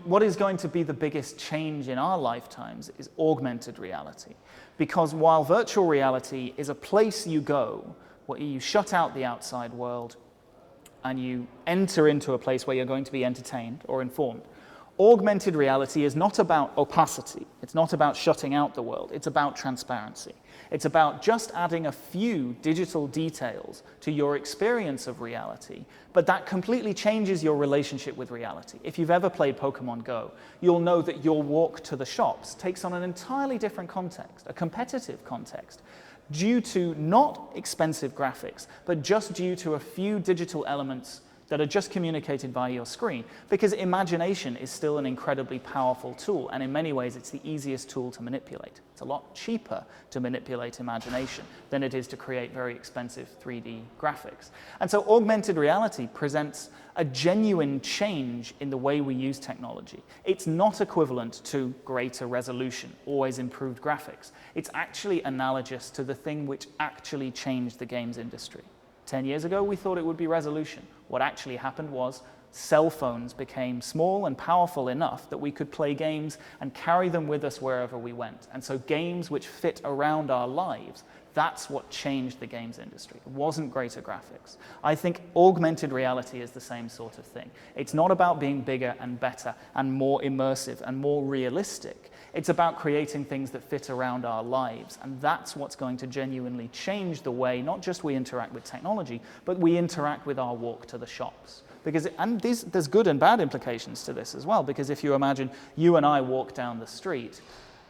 what is going to be the biggest change in our lifetimes is augmented reality. Because while virtual reality is a place you go where you shut out the outside world and you enter into a place where you're going to be entertained or informed, augmented reality is not about opacity. It's not about shutting out the world. It's about transparency. It's about just adding a few digital details to your experience of reality, but that completely changes your relationship with reality. If you've ever played Pokemon Go, you'll know that your walk to the shops takes on an entirely different context, a competitive context, due to not expensive graphics, but just due to a few digital elements that are just communicated via your screen, because imagination is still an incredibly powerful tool, and in many ways it's the easiest tool to manipulate. It's a lot cheaper to manipulate imagination than it is to create very expensive 3D graphics. And so augmented reality presents a genuine change in the way we use technology. It's not equivalent to greater resolution, always improved graphics. It's actually analogous to the thing which actually changed the games industry. 10 years ago, we thought it would be resolution. What actually happened was cell phones became small and powerful enough that we could play games and carry them with us wherever we went. And so games which fit around our lives, that's what changed the games industry. It wasn't greater graphics. I think augmented reality is the same sort of thing. It's not about being bigger and better and more immersive and more realistic. It's about creating things that fit around our lives, and that's what's going to genuinely change the way not just we interact with technology, but we interact with our walk to the shops. There's good and bad implications to this as well, because if you imagine you and I walk down the street,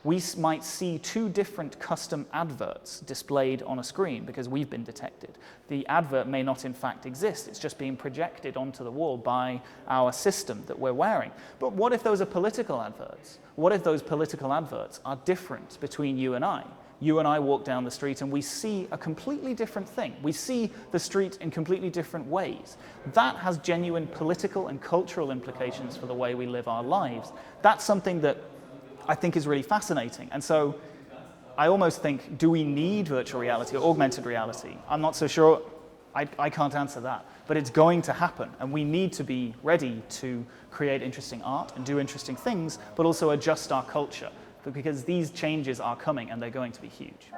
we might see two different custom adverts displayed on a screen because we've been detected. The advert may not in fact exist, it's just being projected onto the wall by our system that we're wearing. But what if those are political adverts? What if those political adverts are different between you and I? You and I walk down the street and we see a completely different thing. We see the street in completely different ways. That has genuine political and cultural implications for the way we live our lives. That's something that I think is really fascinating. And so I almost think, do we need virtual reality or augmented reality? I'm not so sure. I can't answer that. But it's going to happen, and we need to be ready to create interesting art and do interesting things, but also adjust our culture, because these changes are coming and they're going to be huge.